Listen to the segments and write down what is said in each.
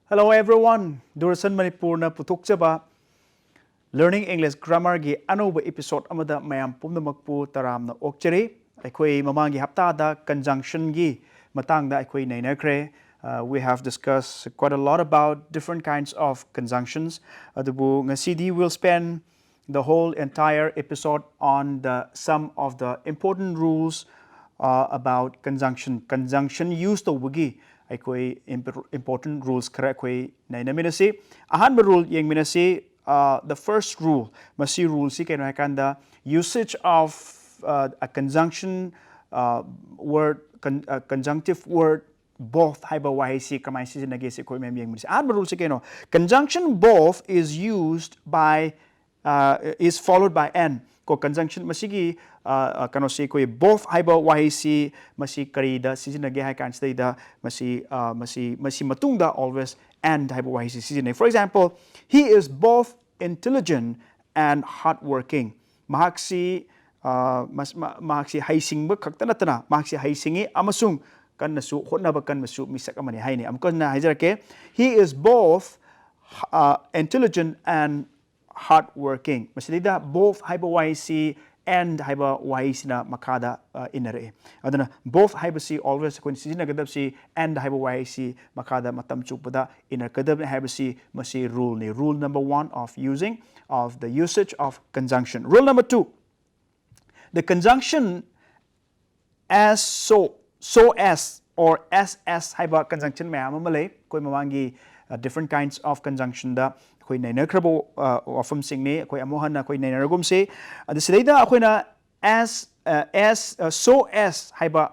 Hello everyone, Doordarshan Manipur na putukchaba Learning English Grammar gi anova episode amada mayam pumnamakpu taramna okchari aikhoi mamangi hapta da conjunction gi matangda aikhoi nainakre. We have discussed quite a lot about different kinds of conjunctions. Adubu ngasidi will spend the whole entire episode on some of the important rules about conjunction. Conjunction use the wigi aikhoi important rules khara aikhoi nainaminasi. Ahanba rule yengminasi. The first rule, masi rule si kaino hakanda usage of a conjunction word, conjunctive word both haiba wahi si kamai si nage si koi mem yengminasi. Ahanba rule si kaino conjunction both is used by is followed by n. Ko conjunction masigi kano si koi both haiba wahi si masi karida sizinage hai kan da masi matungda always and haiba wahi si sizinay. For example, he is both intelligent and hardworking. Mahak si haisingba kaktanatana mahak si haisingi amasung kannasu hotnaba kanmasu misak amani haini amko na haijarake. He is both intelligent and hardworking. Masalida both haiba waisi and haiba waisina makada inare. Adana both haiba si always when sijina gadab si and haiba waisi makada matam chukpada inar kadab haiba si masi rule ni. Rule number 1 of the usage of conjunction. Rule number 2. The conjunction as so as or as haiba conjunction mayam malay koi mamangi different kinds of conjunction da koi nainakrabo ofam singni koi amohana koi nainaragum se adisidaida akoina as so as haiba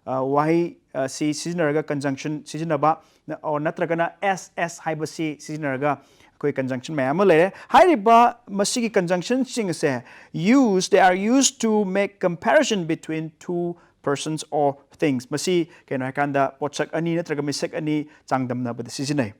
wahi si sizinaraga conjunction sizinaba or natragana as haiba si sizinaraga koi conjunction mayam lere hairiba masigi conjunction sing se they are used to make comparison between two persons or things. Masi kaino hakanda potsak ani natraga misak ani changdamna bad sizinai.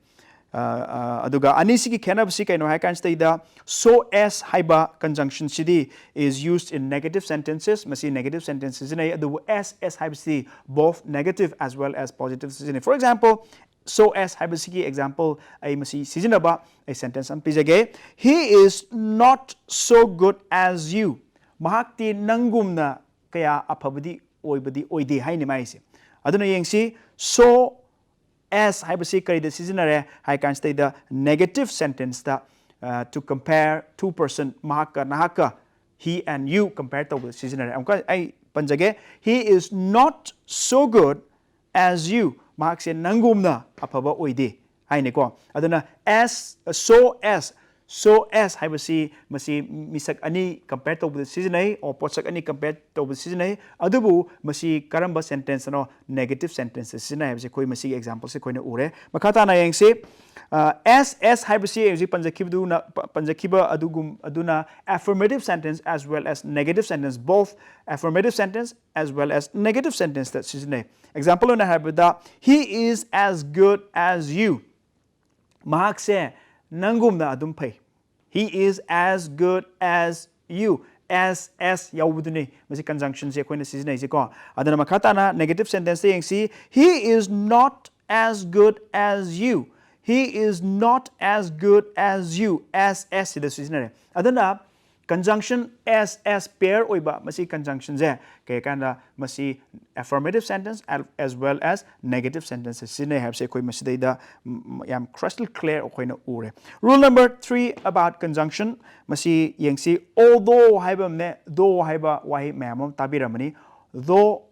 Aduga anisigi khenab si kaino hai kan da so as haiba conjunction sidi is used in negative sentences. Masi negative sentences in adu as haiba si both negative as well as positive sidi. For example, so as haiba sigi example ay masi sizinaba a sentence am pijage. He is not so good as you. Mahakti nangumna kaya aphabadi oibadi oide haini maisi. Aduna yengsi so as haibasi karida sizinare hai kan the negative sentence da to compare two person mahaka nahaka he and you compared to sizinare amka ai panjage he is not so good as you mahak se nangumna aphaba oide haine ko aduna as so as haibasi masi misak ani compared to sizinai or potsak ani compared to sizinai adubu masi karamba sentence no negative sentences sizinai habse koi masi example se koina ure makata na yengse as haibasi eji panjakiba aduna affirmative sentence as well as negative sentence, both affirmative sentence as well as negative sentence that sizinai. Example na habda he is as good as you. Mahak se nangum na adum pai. He is as good as you. As yaudune masi conjunction se koina sizinai se ko adana makata na negative sentence saying see he is not as good as you. He is not as good as you. As the sizinare adana conjunction as pair oiba masi conjunction ze kay kanda masi affirmative sentence as well as negative sentences sine have say koi masi da yam crystal clear koina ure. Rule number 3 about conjunction masi yengsi although haiba ne though haiba wahi mamam tabiramani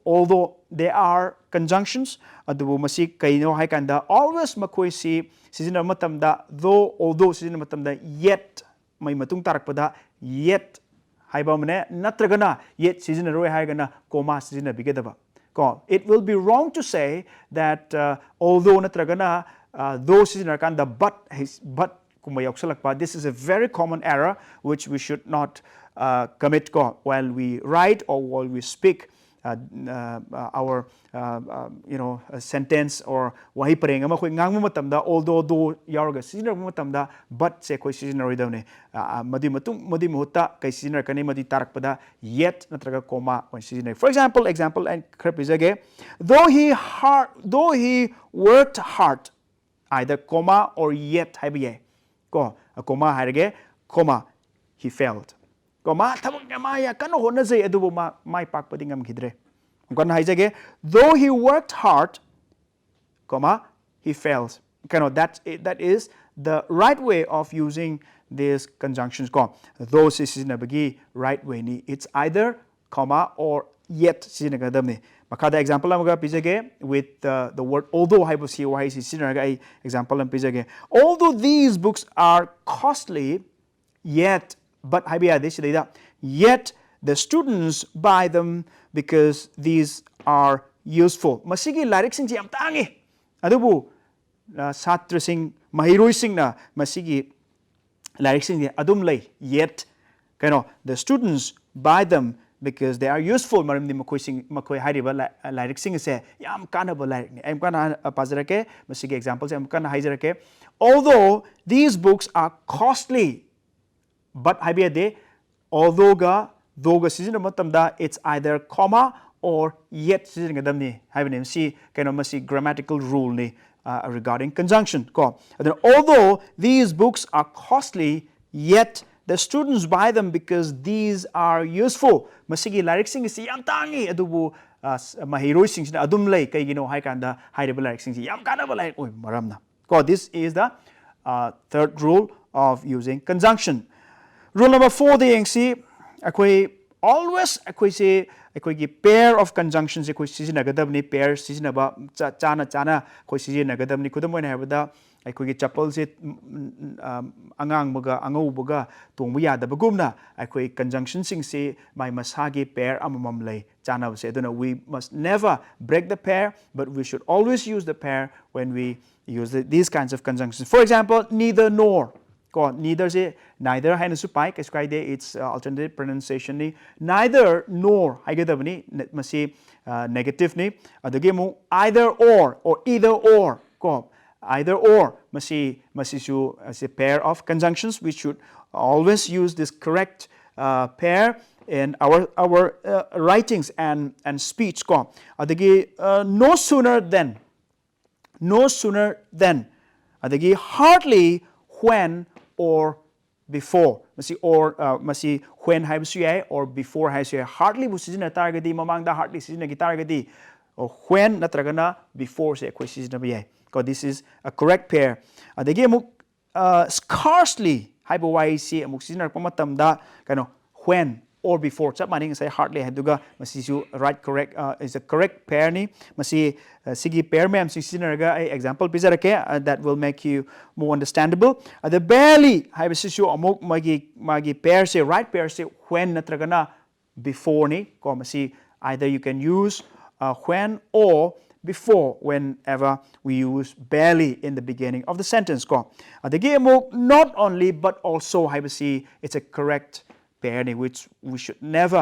although there are conjunctions adubu masi kaino hai kanda always makoi si sizina matamda although sizina matamda yet mai matung tarakpada yet haiba mane natragana yet season roi haigana comma season bigedaba ko it will be wrong to say that although natragana though season kanda but kumba yauksalakpa. This is a very common error which we should not commit ko while we write or while we speak our a sentence or wahi pareng ama khoi ngangma matamda although do yauraga sinar matamda but se khoi sinar idawne madi muhutta kai sinar kani madi tarakpada yet natraga comma when sinar. For example and krapizage, though he worked hard, either comma or yet haibiye ko a comma hairage comma he failed comma thabak namaya kano hona jai adubu mai pak padingam gidre kan haijage though he worked hard comma he fails kano that is the right way of using these conjunctions ko though sisinabagi right way ni it's either comma or yet sinagadamni makada example amaga pijage with the word although haibusi why sinaga example am pijage although these books are costly yet but haibiya this yet the students buy them because these are useful. Masigi lyric sing yam tangi adubu satra sing mahiroi sing na masigi lyric sing adum lay yet kano the students buy them because they are useful. Maramdi makoi sing makoi hariba lyric sing se yam kanaba lyric ni am kana pazarake masigi examples am kana haijarake although these books are costly but haibiya de although ga thoga season matamda it's either comma or yet season gadamni haibane si kaino masi grammatical rule ni regarding conjunction ko then although these books are costly yet the students buy them because these are useful masigi lyric sing si yam tangi adubu mahiroi sing na adum lay kai gino hai kanda haireba lyric sing yam kana ba like oi maramna ko this is the third rule of using conjunction. Rule number 4 the yengsi akoi always akoi se akoi gi pair of conjunctions akoi sijinagadabni pair sijinaba chana akoi sijinagadabni kudamoina habada akoi gi chapal se angang baga angau baga tongbu yadabagumna akoi conjunction sing se mai masagi pair amamam lay chana se aduna we must never break the pair but we should always use the pair when we use these kinds of conjunctions. For example, neither nor neither say neither haina su pai kai de its alternative pronunciation ni neither nor haigadabni masi negative ni adage mu either or either or ko either or masi su as a pair of conjunctions. We should always use this correct pair in our writings and speech ko adage no sooner than adage hardly when or before masi or masi when haibusu yai or before haibusu hardly bu sijina targadi mamangda hardly sijina gitargadi or when natragana before se koi sijina bi yai because this is a correct pair adagi amuk scarcely haibu wai si amuk sijina pamatamda kano when or before chap maning sai hardly haduga masi su right correct is a correct pair ni masi sigi pair mem sijina example pizarake that will make you more understandable. The barely haibasisu amok magi pair say right pair say when natragana before ni ko masi either you can use when or before whenever we use barely in the beginning of the sentence ko adagi amok not only but also haibasi it's a correct pair ni which we should never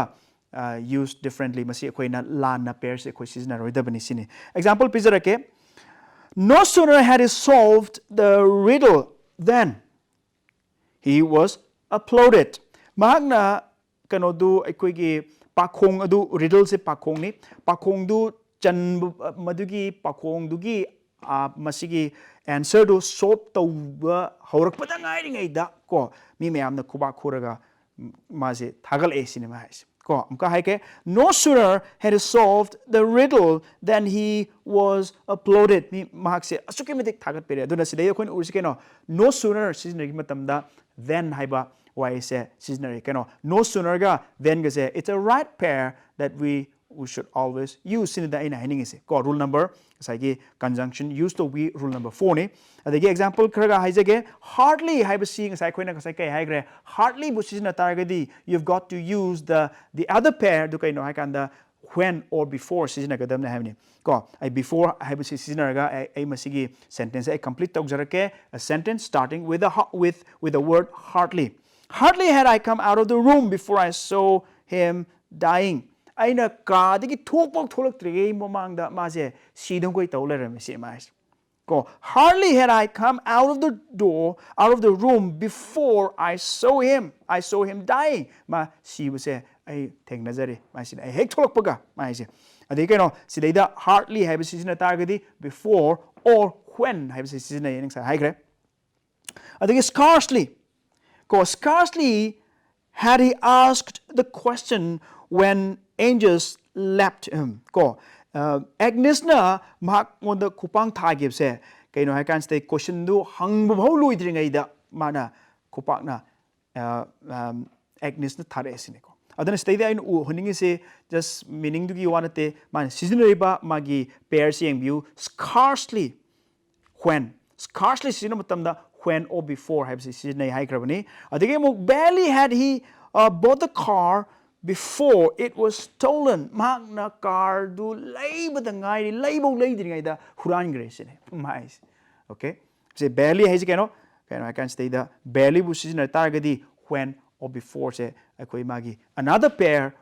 use differently masi koina lana pair se koi sizna roidabani sini example pizarake no sooner had he solved the riddle than he was uploaded mahakna kano du aikoi gi pakhong adu riddle se pakhong ni pakhong du chan madugi pakhong dugi masigi answer do solve tawba haurakpada ngai ngai da ko mi mayam na kuba khuraga maze thagal e cinema has ko amka haike no sooner had he solved the riddle than he was uploaded mi mahak se asuke medik thagat pere aduna sidai khon ursi keno no sooner seasonary matamda then haiba why se seasonary keno no sooner ga then ga se it's a right pair that we should always use in the ina hining se ko rule number sai conjunction used to be rule number 4 ni adagi example kharaga haijage hardly haiba seeing sai khoina sai kai haigre hardly bu season targadi you've got to use the other pair du kai no haikanda when or before sizinagdamne haibni ko I before haibasi sizinaraga I masigi sentence I complete tawjarake a sentence starting with the word hardly. Hardly had I come out of the room before I saw him dying. Aina kadagi thokpok tholaktre momangda maje sidong koi tawlerame si mais. Hardly had I come out of the door, out of the room before I saw him. I saw him dying. Ma si buse I tengnazari. Ma si I hek tholak paga. Ma si. Adi kano si da hardly have sisina targeti before or when have sisina yening sa hai gre. Adi scarcely. Scarcely had he asked the question when angels leapt him. Agnes na mahak ngonda kupang thagib se kaino hai kan stay question du hang bhau lui dringai da mana kupak na Agnes na thare sine ko adana stay da in u honing se just meaning du gi wanate man seasonary ba magi pair seeing view scarcely season matam da when or before have season hai krabani adage mo barely had he bought the car before it was stolen. Magna car do labor the guy, label lady da Huran grace in it. Okay? Say barely has I can stay the barely was in a targeti when or before say magi. Another pair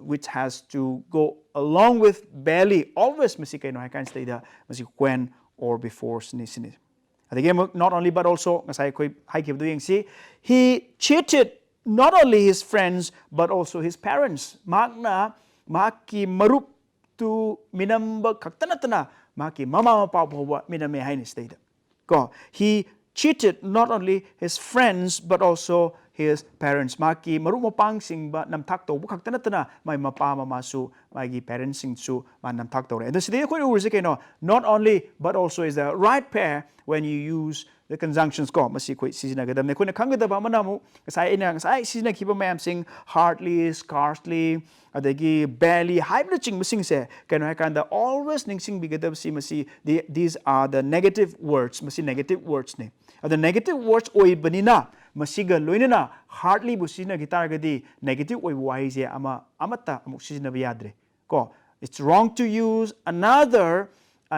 which has to go along with barely always masika I can stay the when or before snisin. Again, not only but also as I keep doing see he cheated not only his friends but also his parents. Magna maki marup to minamba kaktanatana maki mama mapa miname haini state. He cheated not only his friends but also his parents. Maki marup mapang sing ba nam takto bu kaktanatana may mapa mama su magi parents sing su man nam takto. And this day not only but also is the right pair when you use the conjunctions ko masi koi season agadam ne koi khangada ba manamu sai season kiba mayam sing hardly scarcely adagi barely hybrid ching missing se kano hakanda always ningsing bigadab si masi these are the negative words masi negative words ne the negative words oi banina masiga loinana hardly bu season gitar gadi negative oi wise ama amata amuk season ba yadre ko it's wrong to use another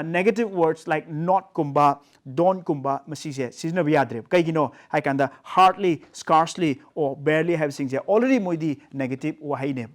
negative words like not kumba, don't kumba, masise, season of yadre. Kaigino, I can the hardly, scarcely, or barely have things here. Already moidi negative wahine.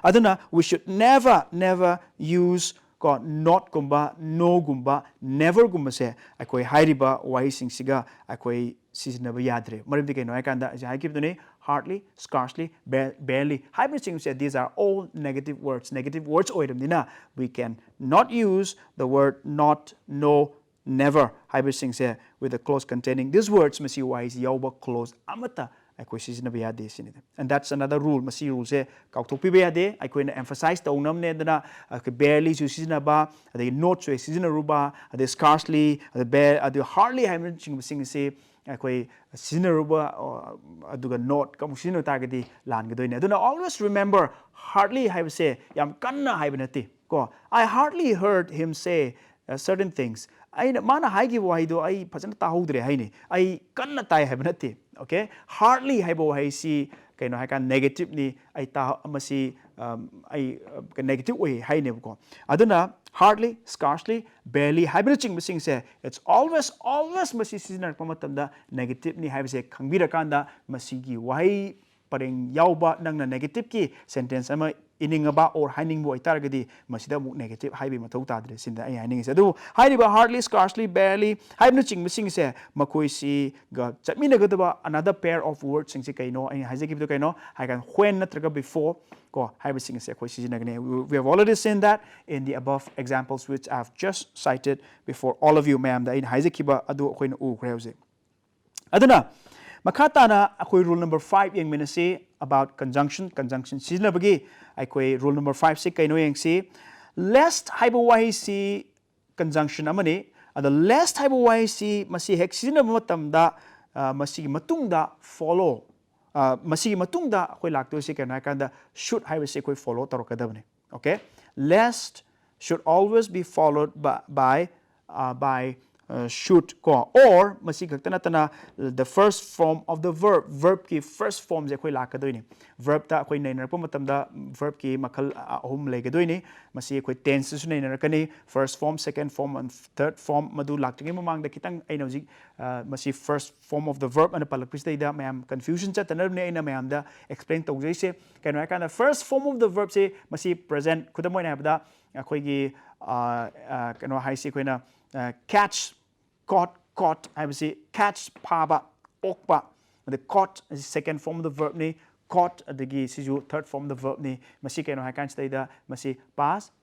Adana, we should never use not gumba, no gumba, never gumba se. Akoi hairiba, wahi sing siga, akoi season of yadre. Maribdike no, I can that I give the name hardly, scarcely, barely. Hybrid things said these are all negative words. Negative words oidam dina. We can not use the word not, no, never. Hybrid things here with a clause containing these words masi wise yauba clause amata. And that's another rule. Masi rule say kautokpi bayade. I could emphasize the onam ne dana barely to season ba. They not so season ruba. They scarcely. They hardly. I'm saying say. Akoi sinaruba or aduga not kam sino targeti lan gadoine aduna always remember hardly have say yam kanna haibenati ko I hardly heard him say certain things I mana haigi waido I phajana tahodre haini I kanna tai haibenati okay hardly haibo haisi kaino hakan negative ni I ta amasi I negative way haine ko aduna hardly, scarcely, barely, hybriding missing say it's always masi season pamatamda negative ni have say kangbira kanda masigi why paring yauba nang na negative ki sentence ama iningaba or hining boy targeti masida mu negative haibi mathau tadre sinda ai hining se adu hairiba hardly scarcely barely hybriding missing say makoi si ga chatmina gadaba another pair of words sing se kaino ai haje ki kaino I can when natraga before we have already seen that in the above examples which I have just cited before all of you, ma'am. The in Haizekiba adu akoin u kreuze. Aduna makata na akoi rule number 5 yang minasi about conjunction season bagi akoi rule number 5 si kaino yang si lest haibawahi si conjunction amani the lest haibawahi si masi hek season matamda masi matungda follow masigi matungda akoi lakto si kana kanda should have se koi follow tarokadabne okay lest should always be followed by should ko or masi khakta natana the first form of the verb ki first form je khoi lakadoi ni verb ta khoi nei narpa matam da verb ki makhal ahum legadoi ni masi khoi tense su nei narakani first form second form and third form madu laktingi mamang da kitang aina ji masi first form of the verb and palakpis da mayam confusion cha tanar ne aina mayam da explain tawjai se kaino kana first form of the verb se masi present khudamoi na habda khoi gi kaino hai si khoina catch caught I would say catch paba okpa the caught is second form of the verb ni caught adagi sisu third form of the verb ni masi kaino hai kan stay da masi past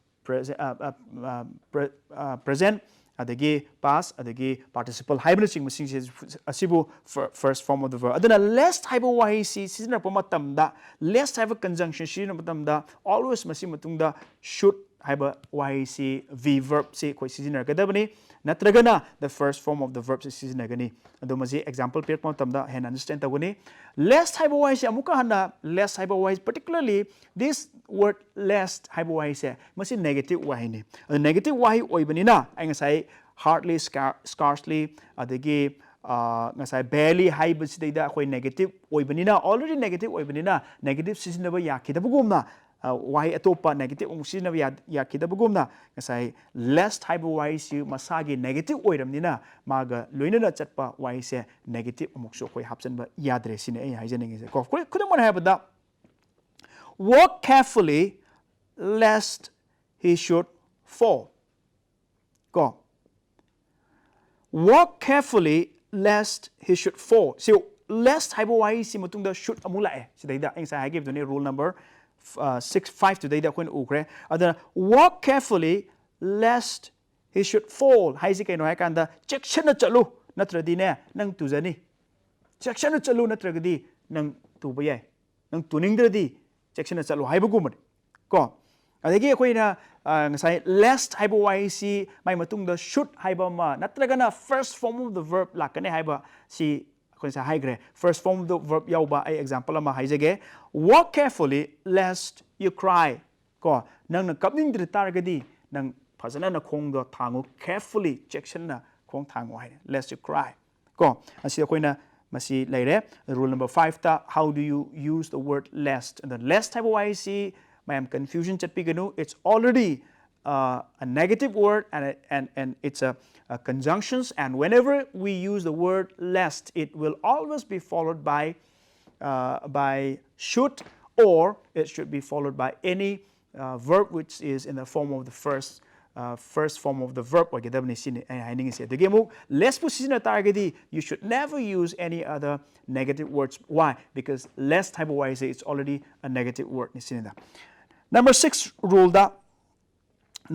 present adagi past adagi participle hybrid sing masi asibu first form of the verb adana last haibo wahi si sizna pa matam da last have a conjunction si matam da always masi matung da should haiba wahi si v verb si koi sizna kadabani natragana the first form of the verb si sizinagani ado maji example pek matamda hen understand tawani last haiba wise amuka hana last haiba wise particularly this word last haiba wise masi negative wahi ni negative wahi oibanina ai ngasai hardly scarcely adagi ngasai barely haiba sidaida khoi negative oibanina already negative oibanina negative sizinaba yakidabugumna wahi atopa negative sina ya kidabugumna ngasai last type wahi si masagi negative oiramnina maga loinana chatpa wahi se negative amukso khoi hapchanba yadre sine ai haijaninge se ko khudamon habada walk carefully lest he should fall ko walk carefully lest he should fall so lest type wahi si matungda should amula sidaida ai sai give the rule number 6-5 today da kun ukre adana walk carefully lest he should fall haisi kaino hai kanda chection chalu natradi ne nang tujani chection chalu natragadi nang tuba yai nang tuningdradi chection chalu haibugum ko adagi koina ngasai lest haiba waisi mai matung da should haiba ma natragana first form of the verb lakane haiba si first form of the verb yauba ai example ama haijage walk carefully lest you cry ko nang na kapning dir targadi nang phajana na khong do thangu carefully chection na khong thangu hai lest you cry ko asi koina masi leire rule number 5 ta how do you use the word lest and the lest type of yc mayam confusion chat piganu it's already a negative word and it's a conjunctions and whenever we use the word lest it will always be followed by should or it should be followed by any verb which is in the form of the first form of the verb or gedabni sin haining is the game less position targeti you should never use any other negative words why because less type of wise it's already a negative word ni sin number 6 rule da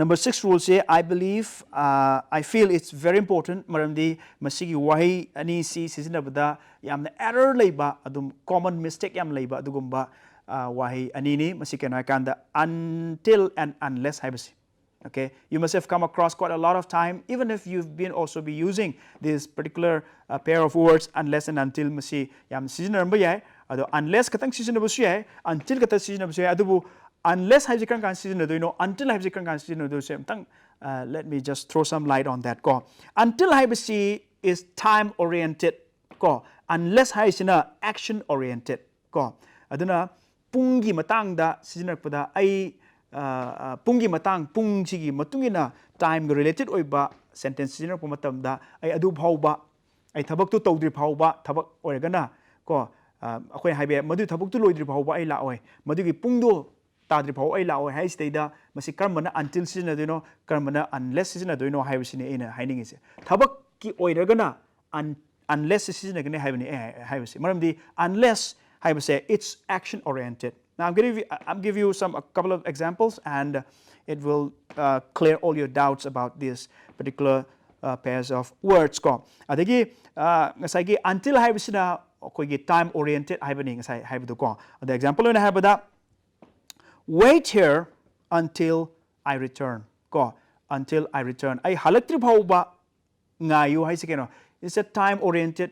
Number 6 rule say I believe I feel it's very important maramdi masigi wahi ani si sizinabada yamna error leiba adum common mistake yam leiba adugumba wahi ani ni masikena kanda until and unless haibasi okay you must have come across quite a lot of time even if you've been also be using this particular pair of words unless and until masi yam sizinaramba yai ado unless katang sizinabasu yai until katang sizinabasu yai adubu unless I can consider do you know until I can consider do same thing let me just throw some light on that ko until I see is time oriented ko unless I sina action oriented ko aduna pungi matang da sizinakpada ai pungi matang pung sigi matungina time related oiba sentence sizinakpa matam da ai adu phauba ai thabak tu tawdri phauba thabak oiragana ko akhoi haibe madu thabak tu loidri phauba ai la oi madu gi pungdo tadri phau ai lao hai stayda masi karmana until season do no karmana unless season do no hai bisini ina haining is thabak ki oiragana unless season gane hai bani hai bisi maramdi unless hai bise it's action oriented now I'm give you a couple of examples and it will clear all your doubts about this particular pairs of words ko adagi ngasai gi until hai bisina koi gi time oriented hai bani ngasai hai bu ko the example na hai bada wait here until I return ko until I return ai halaktri phauba ngayu hai sikeno it's a time oriented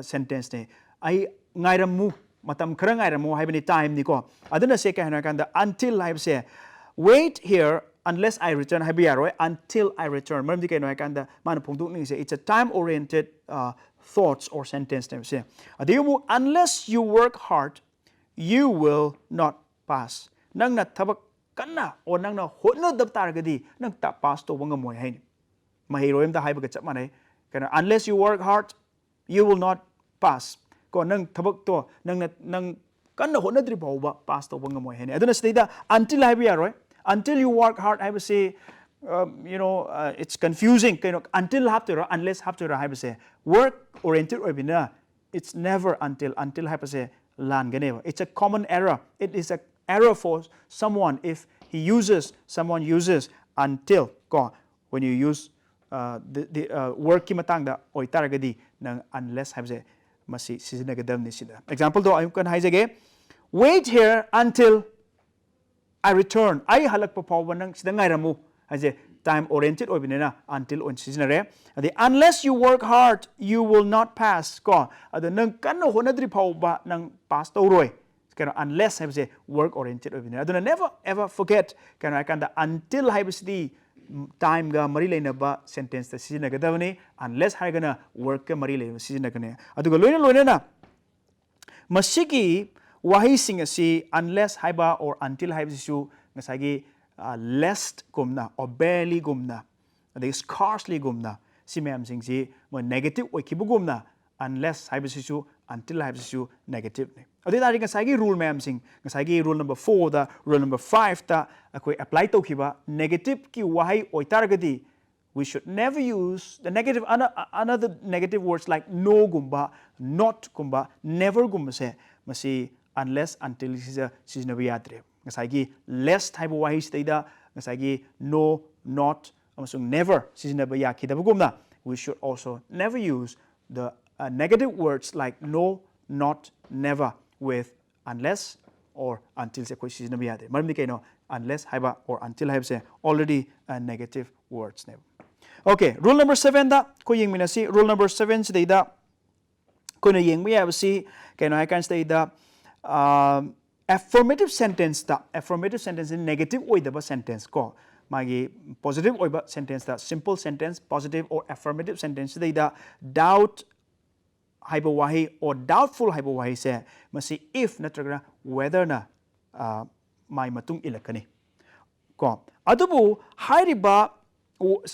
sentence ne ai ngairamu matam khara ngairamu hai bani time ni ko aduna se ka hana kanda until life say wait here unless I return haiba yaroi until I return maramdi kaino haikanda mana phongdokning se it's a time oriented thoughts or sentence name se adimu unless you work hard you will not pass nangna thabak kanna or nangna hotna dab taragadi nang ta pass to wanga moy hain mahiroyam da haiba ka chap manai kana unless you work hard you will not pass ko nang thabak to nang kanna hotna dri bawba pass to wanga moy hain aduna sida until haiba yaroi until you work hard haiba se it's confusing until have to unless have to haiba se work oriented obina it's never until haiba se lan ganeva it's a common error it is a error for someone if someone uses until ko when you use the work ki matang da oi taragadi nang unless haiba se masi sijinagadam ni sida example do I can haijage wait here until I return I halak pa paw nang sida ngairamu haje time oriented obinena until on sijinare adi unless you work hard you will not pass ko adu nang kan honadri paw ba nang pass to roi kana unless have say work oriented obinena adu never ever forget kana kanda until haibsdi time ga mari leina ba sentence ta sijinagadavani unless haigana work ka mari leina sijinagane adu ga loina na masigi wahi sing asi unless haiba or until haibsisu ngasagi lest gumna or barely gumna they scarcely gumna si ma'am sing si mo negative oi kibu gumna unless haibsisu until haibsisu negative ne adi dari ngasagi rule ma'am sing ngasagi rule number 4 da rule number 5 ta akoi apply to kiba negative ki wahi oi targadi we should never use the negative another negative words like no gumba not gumba never gumba se masi unless until is a seasonabiyatre ngasagi less type of wahi staida ngasagi no not amasung never seasonabaya kidabugumna we should also never use the negative words like no not never with unless or until se koi seasonabiyade maramdi kaino unless haiba or until haiba se already negative words ne okay rule number 7 da ko yengminasi rule number 7 staida ko na yengmi abasi kaino I can staida affirmative sentence ta affirmative sentence in negative oidaba sentence ko magi positive oiba sentence ta simple sentence positive or affirmative sentence da doubt haiba wahi or doubtful haiba wahi se masi if natraga whether na mai matung ilakani ko adubu hairiba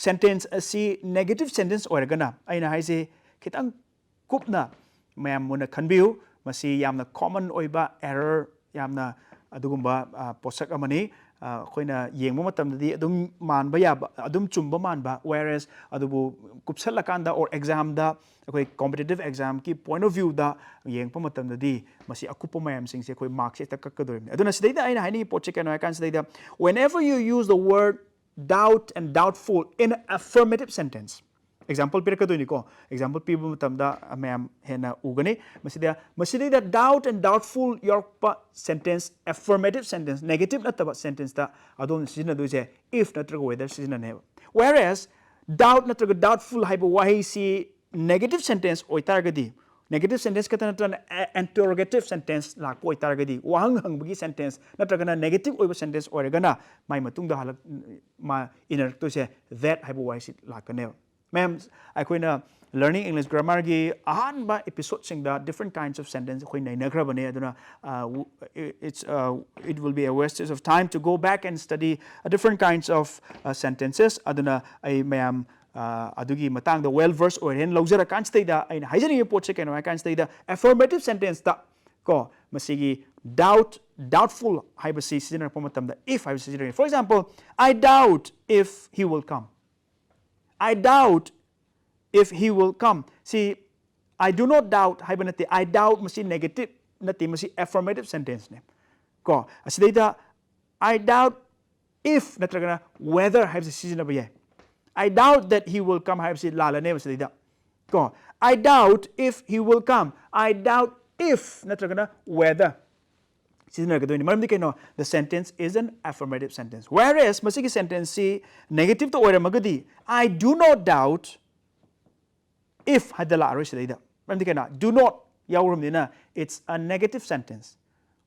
sentence asi negative sentence oiragana aina haise kitang kupna mayam muna khanbiu masi yamna common oiba error yamna adugumba posak amani khoina yengba matamdadi adum manba yaba adum chumba manba whereas adubu kupsalakanda or exam da akoi competitive exam ki point of view da yengpa matamdadi masi akupa mayam sing se khoi marks ta kakkadorim aduna sidaida aina haini poche kano I can sidaida whenever you use the word doubt and doubtful in an affirmative sentence example pirakadoni ko example pibu matamda mayam hena ugani masida doubt and doubtful your sentence affirmative sentence negative nataba sentence ta adon sina do je if natraga whether sina ne whereas doubt natraga doubtful haiba wahi si negative sentence oitargadi negative sentence katana interrogative sentence lakpo oitargadi wahang hangbagi sentence natraga na negative oiba sentence oiragana mai matungda halak ma inner to se that haiba wahi si lakane ma'am akoina learning English grammar gi ahanba episode sing da different kinds of sentence akoina nagrabane aduna it will be a waste of time to go back and study different kinds of sentences aduna ai ma'am adugi matang the well versed or hen lojara kan stay da aina haijani report se keno I can stay da affirmative sentence da ko masigi doubtful haibasi sijina pomatam da if I sijina for example I doubt if he will come I doubt if he will come. See, I do not doubt. I doubt masi negative. Nati masi affirmative sentence ne. Ko asidida I doubt if natragana whether have the season of I doubt that he will come. Have si lala ne asidida. Ko I doubt if he will come. I doubt if natragana whether. The sentence is an affirmative sentence. Whereas, masigi sentence si negative to oira magadi. I do not doubt if hadala arisida. Do not it's a negative sentence.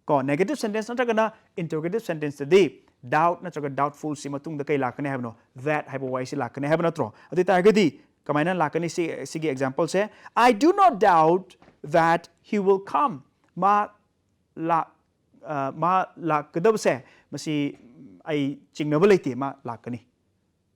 Ko negative sentence natragana interrogative sentence today. doubt natraga doubtful si matungda kay lakani habno that haiba wai si lakani habna tro adi targadi kamaina lakani si example se I do not doubt that he will come ma la kadab se masi ai chingnaba leite ma lakani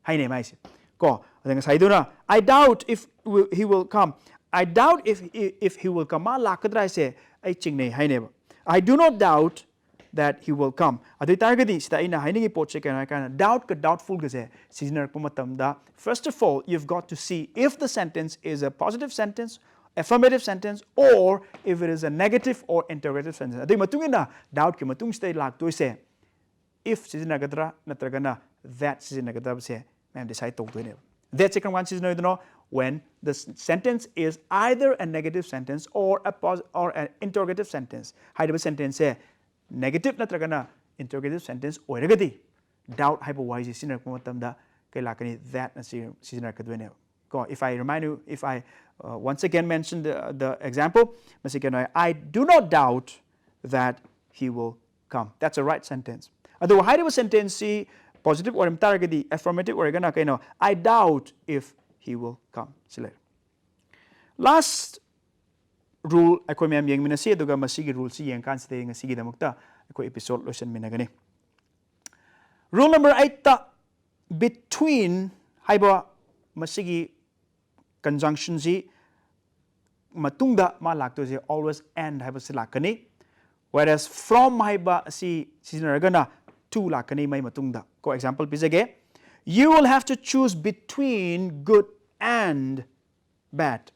haine mai se ko adanga saiduna I doubt if he will come I doubt if he will come ma lakadra se ai chingne haine ba I do not doubt that he will come adi targadi sita ina haini pot che kana doubt ka doubtful ga se seasoner pa matamda first of all you've got to see if the sentence is a positive sentence affirmative sentence or if it is a negative or interrogative sentence adi matungina doubt ki matung stai lak toi se if seasoner gadra natragana that seasoner gadra se ma'am decide to do ne that second one seasoner you know when the sentence is either a negative sentence or an interrogative sentence haida sentence se negative natragana interrogative sentence oiragadi doubt haiba wai si sinar ko matamda kay lakani that na sinar ka duene ko if I remind you if I once again mention the example masikano I do not doubt that he will come that's a right sentence ado haida sentence si positive or targadi affirmative or gana kaino I doubt if he will come sila last rule akoy mayam yeng mina si aduga masigi rule si yeng kan ste ngasigi damakta akoy episode lotion minagani rule number 8 ta between haiba masigi conjunction si matungda ma lakto si always end haiba si lakani whereas from haiba si sinaragana to lakani mai matungda ko example pisage you will have to choose between good and bad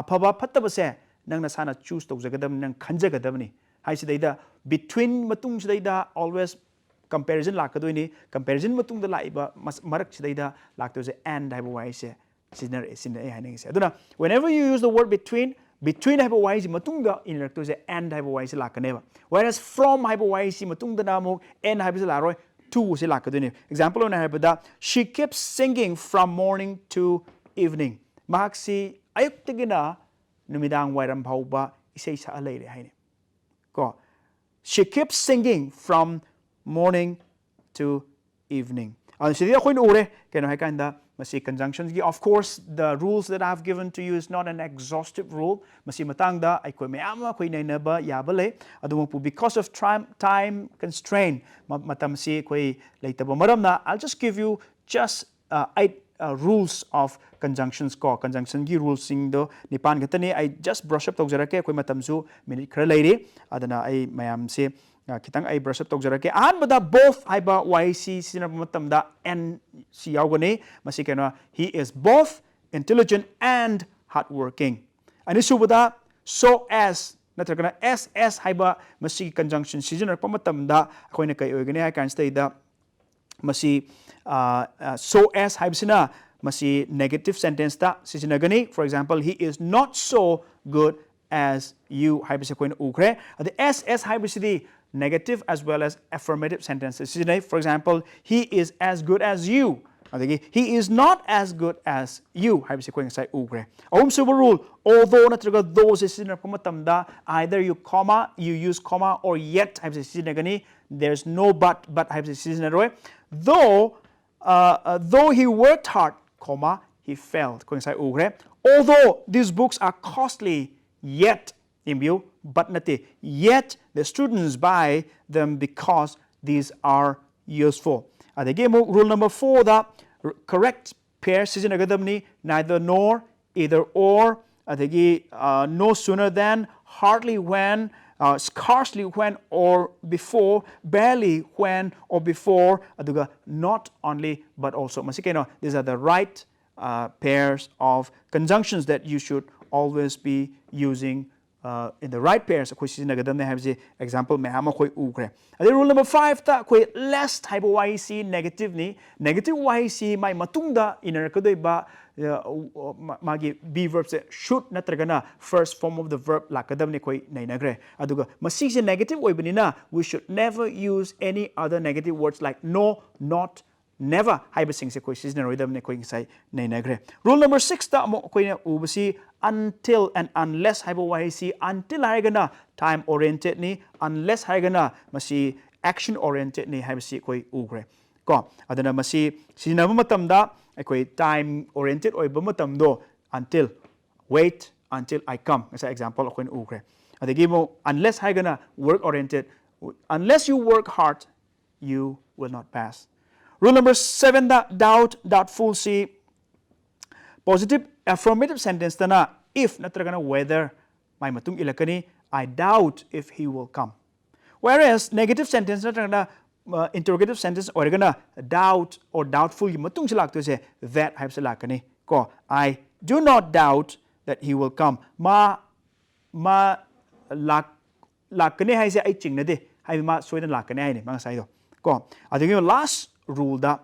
apaba phattaba se nang na sana choose tawjagadam nang khanjagadamni haisidai between matung sidai always comparison lakadoini comparison matung da laiba marak sidai lakto se and haiba wai se sinar haning se aduna whenever you use the word between haiba wai si matung da inrakto se and haiba wai se lakaneba whereas from haiba wai si matung da namuk and haiba se laroi to se lakadoni example on haiba da she keeps singing from morning to evening maksi ayuk tigina numidang wairam phauba isai sa leire haine ko she keeps singing from morning to evening and sidia khoin ure keno hai kanda masi conjunctions gi of course the rules that I have given to you is not an exhaustive rule masi matangda ai koi mayam khoi naina ba yabale adum pu because of time constraint matam si koi leitaba maramna I'll just give you just 8 rules of conjunctions ko conjunction gi rules sing do nipan gatani I just brush up tawjarake koi matam su minute khara leire adana ai mayam se kitang ai brush up tawjarake an bada both haiba yc sina matam da n si yawgani masi kena he is both intelligent and hardworking ani subada so as natragana ss haiba masi conjunction season pa matam da akoina kai oigani I can stay da masi so as haibsina masi negative sentence ta sisinagani for example he is not so good as you haibse koin ukre the ss haibsidi negative as well as affirmative sentences sisinai for example he is as good as you adagi he is not as good as you haibse koin sai ukre ahum suba rule although natraga those sisinna pamatamda either you use comma or yet haibse sisinagani there's no but haibse sisinaroi though he worked hard, comma, he failed. Although these books are costly, yet, but yet the students buy them because these are useful. Rule number 4, the correct pair, neither nor, either or, no sooner than, hardly when, scarcely when or before, barely when or before, aduga not only but also. Masikeno, these are the right pairs of conjunctions that you should always be using in the right pairs. Akoi sinagadam ne have example mehama koi ukre. Rule number 5 ta koi less type yc negative ni negative yc mai matungda inarkadoi ba magi be verb se should natragana first form of the verb lakadam ni koi nainagre aduga masi se negative oibanina we should never use any other negative words like no, not, never haibasing se koi siznaroidam ne koi sai nainagre. Rule number 6 ta mo koi na ubasi until and unless haiba yc until haigana time oriented ni unless haigana masi action oriented ni haibasi koi ugre ko adana masi sinaba matamda koi time oriented oiba matamdo until wait until I come as an example koi ugre adagi mo unless haigana work oriented unless you work hard you will not pass. Rule number 7 da doubt doubtful si positive affirmative sentence tana if natragana whether may matung ilakani I doubt if he will come. Whereas negative sentence natragana interrogative sentence oragana doubt or doubtful yi matung silak to se that haib silakani ko I do not doubt that he will come. Ma lakani hai se ai chingna de hai ma soidan lakani hai ni mga sai do ko adagi last rule da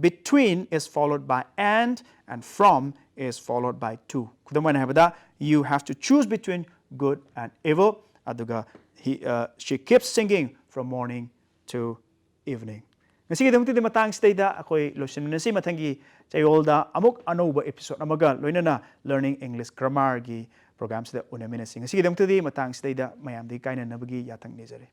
between is followed by and from is followed by to. Kudamana habada you have to choose between good and evil. Aduga she keeps singing from morning to evening. Ngasi gidam ti matang stay da akoy lotion na si matangi chayol da amok anoba episode amaga loina na learning English grammar gi programs da una minasing. Ngasi gidam ti matang stay da mayam di kaina nabagi yatang nizare.